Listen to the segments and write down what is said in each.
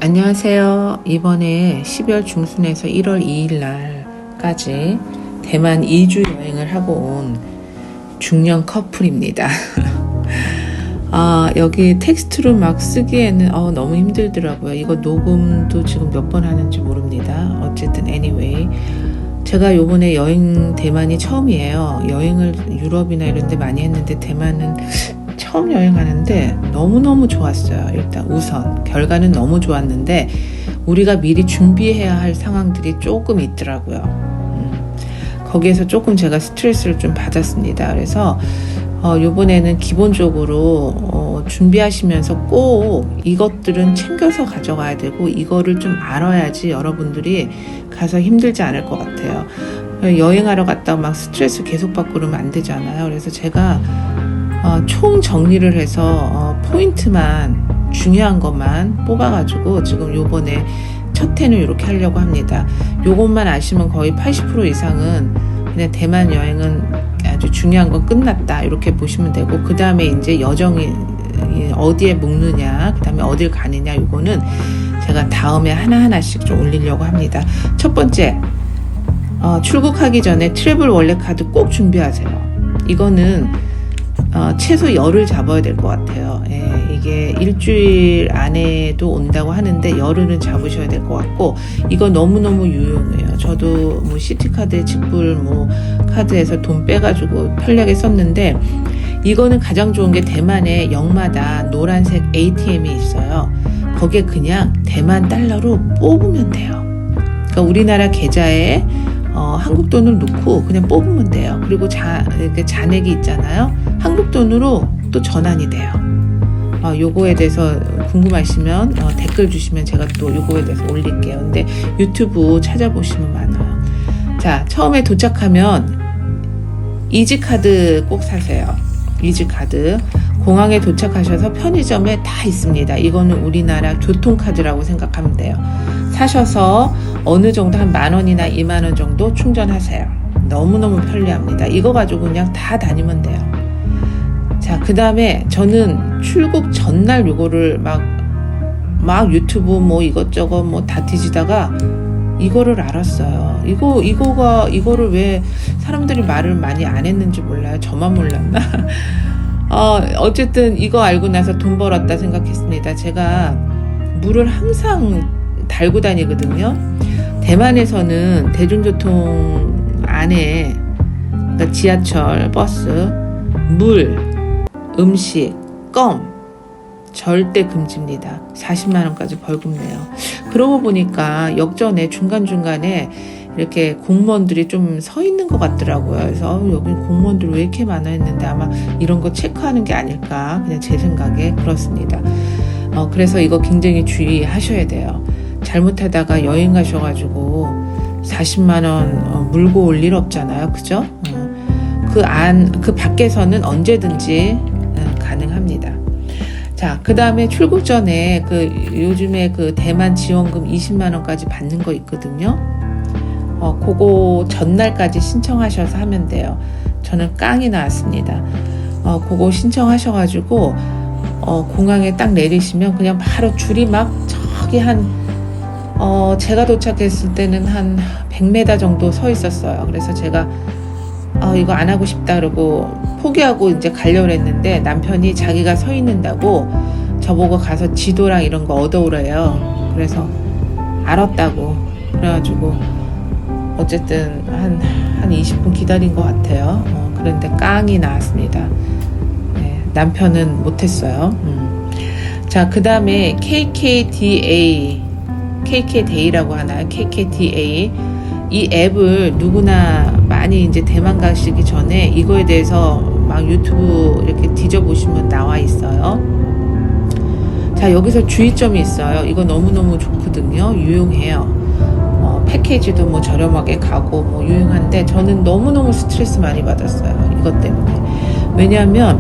안녕하세요. 이번에 12월 중순에서 1월 2일 날까지 대만 2주 여행을 하고 온 중년 커플입니다. 여기 텍스트로 막 쓰기에는 너무 힘들더라고요. 이거 녹음도 지금 몇 번 하는지 모릅니다. 어쨌든 anyway, 제가 요번에 여행 대만이 처음이에요. 여행을 유럽이나 이런 데 많이 했는데 대만은 처음 여행하는데 너무너무 좋았어요. 일단 우선 결과는 너무 좋았는데 우리가 미리 준비해야 할 상황들이 조금 있더라고요. 거기에서 조금 제가 스트레스를 좀 받았습니다. 그래서 요번에는 기본적으로 준비하시면서 꼭 이것들은 챙겨서 가져가야 되고 이거를 좀 알아야지 여러분들이 가서 힘들지 않을 것 같아요. 여행하러 갔다 막 스트레스 계속 받고 그러면 안 되잖아요. 그래서 제가 총 정리를 해서 포인트만 중요한 것만 뽑아가지고 지금 요번에 첫 회는 이렇게 하려고 합니다. 요것만 아시면 거의 80% 이상은 그냥 대만 여행은 아주 중요한 건 끝났다 이렇게 보시면 되고, 그 다음에 이제 여정이 어디에 묵느냐, 그 다음에 어딜 가느냐, 요거는 제가 다음에 하나하나씩 좀 올리려고 합니다. 첫 번째, 출국하기 전에 트래블 원래 카드 꼭 준비하세요. 이거는 최소 열흘 잡아야 될 것 같아요. 이게 일주일 안에도 온다고 하는데 열흘은 잡으셔야 될 것 같고, 이거 너무너무 유용해요. 저도 뭐 시티카드, 직불 뭐 카드에서 돈 빼가지고 편리하게 썼는데, 이거는 가장 좋은 게 대만에 역마다 노란색 ATM이 있어요. 거기에 그냥 대만 달러로 뽑으면 돼요. 그러니까 우리나라 계좌에 한국 돈을 넣고 그냥 뽑으면 돼요. 그리고 잔액이 있잖아요. 한국 돈으로 또 전환이 돼요. 요거에 대해서 궁금하시면 댓글 주시면 제가 또 요거에 대해서 올릴게요. 근데 유튜브 찾아보시면 많아요. 자, 처음에 도착하면 이지카드 꼭 사세요. 이지카드. 공항에 도착하셔서 편의점에 다 있습니다. 이거는 우리나라 교통카드라고 생각하면 돼요. 사셔서 어느 정도 한 10,000원이나 20,000원 정도 충전하세요. 너무너무 편리합니다. 이거 가지고 그냥 다 다니면 돼요. 자, 그 다음에 저는 출국 전날 요거를 막 유튜브 뭐 이것저것 뭐 다 뒤지다가 이거를 알았어요. 이거를 왜 사람들이 말을 많이 안 했는지 몰라요. 저만 몰랐나? 어쨌든 이거 알고 나서 돈 벌었다 생각했습니다. 제가 물을 항상 달고 다니거든요. 대만에서는 대중교통 안에, 그러니까 지하철, 버스, 물, 음식, 껌 절대 금지입니다. 40만 원까지 벌금 내요. 그러고 보니까 역전에 중간중간에 이렇게 공무원들이 좀 서 있는 것 같더라고요. 그래서 여기 공무원들 왜 이렇게 많아 했는데 아마 이런 거 체크하는 게 아닐까, 그냥 제 생각에 그렇습니다. 그래서 이거 굉장히 주의하셔야 돼요. 잘못하다가 여행 가셔가지고 40만 원 물고 올 일 없잖아요. 그죠? 그 밖에서는 언제든지 가능합니다. 자, 그 다음에 출국 전에 요즘에 대만 지원금 20만 원까지 받는 거 있거든요. 그거 전날까지 신청하셔서 하면 돼요. 저는 깡이 나왔습니다. 그거 신청하셔가지고 공항에 딱 내리시면 그냥 바로 줄이 막 저기 제가 도착했을 때는 한 100m 정도 서 있었어요. 그래서 제가 이거 안 하고 싶다 그러고 포기하고 이제 가려고 했는데 남편이 자기가 서 있는다고 저보고 가서 지도랑 이런 거 얻어오래요. 그래서 알았다고 그래가지고 어쨌든 한 20분 기다린 것 같아요. 그런데 깡이 나왔습니다. 네, 남편은 못했어요. 자, 그 다음에 KKDA라고 하나요? KKDA. 이 앱을 누구나 많이 이제 대만 가시기 전에 이거에 대해서 막 유튜브 이렇게 뒤져보시면 나와 있어요. 자, 여기서 주의점이 있어요. 이거 너무너무 좋거든요. 유용해요. 패키지도 뭐 저렴하게 가고 뭐 유용한데 저는 너무너무 스트레스 많이 받았어요. 이것 때문에. 왜냐하면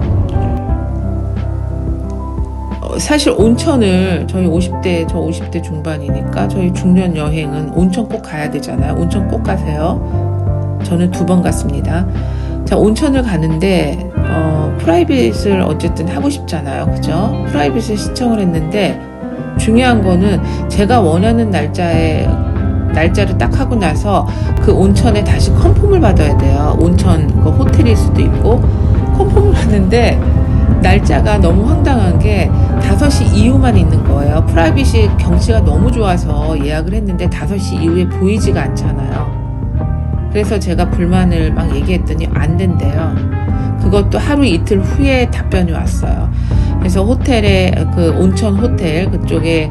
사실 온천을 저희 50대 중반이니까 저희 중년 여행은 온천 꼭 가야 되잖아요. 온천 꼭 가세요. 저는 2번 갔습니다. 자, 온천을 가는데 프라이빗을 어쨌든 하고 싶잖아요. 그죠? 프라이빗을 신청을 했는데 중요한 거는 제가 원하는 날짜를 딱 하고 나서 그 온천에 다시 컨펌을 받아야 돼요. 온천 그 호텔일 수도 있고 컨펌을 받는데 날짜가 너무 황당한 게 5시 이후만 있는 거예요. 프라이빗이 경치가 너무 좋아서 예약을 했는데 5시 이후에 보이지가 않잖아요. 그래서 제가 불만을 막 얘기했더니 안 된대요. 그것도 하루 이틀 후에 답변이 왔어요. 그래서 호텔에 그 온천 호텔 그쪽에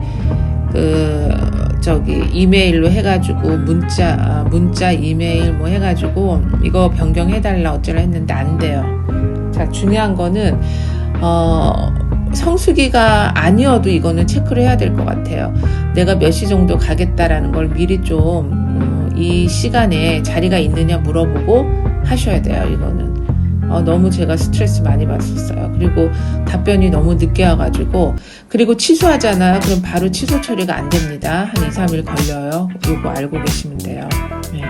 이메일로 해가지고 문자 이메일 뭐 해가지고 이거 변경해달라 어쩌라 했는데 안 돼요. 자, 중요한 거는 성수기가 아니어도 이거는 체크를 해야 될 것 같아요. 내가 몇 시 정도 가겠다라는 걸 미리 좀 이 시간에 자리가 있느냐 물어보고 하셔야 돼요. 이거는 너무 제가 스트레스 많이 받았어요. 그리고 답변이 너무 늦게 와가지고, 그리고 취소하잖아요. 그럼 바로 취소 처리가 안 됩니다. 한 2, 3일 걸려요. 이거 알고 계시면 돼요. 네.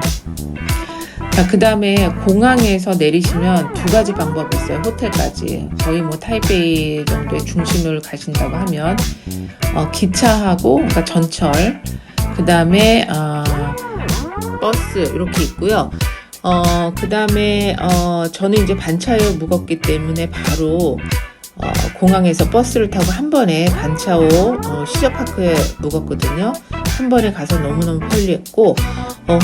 자, 그 다음에 공항에서 내리시면 2가지 방법이 있어요. 호텔까지. 거의 뭐 타이베이 정도의 중심을 가신다고 하면, 기차하고, 그러니까 전철, 그 다음에, 버스, 이렇게 있고요. 그 다음에, 저는 이제 반차오 묵었기 때문에 바로, 공항에서 버스를 타고 한 번에 반차오 시저파크에 묵었거든요. 한 번에 가서 너무너무 편리했고,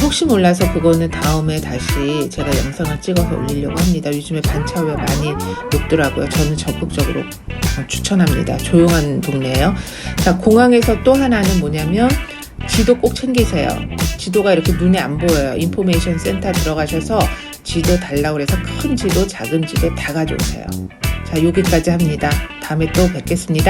혹시 몰라서 그거는 다음에 다시 제가 영상을 찍어서 올리려고 합니다. 요즘에 반차오에 많이 묵더라고요. 저는 적극적으로 추천합니다. 조용한 동네예요. 자, 공항에서 또 하나는 뭐냐면 지도 꼭 챙기세요. 지도가 이렇게 눈에 안 보여요. 인포메이션 센터 들어가셔서 지도 달라고 그래서 큰 지도, 작은 지도 다 가져오세요. 자, 여기까지 합니다. 다음에 또 뵙겠습니다.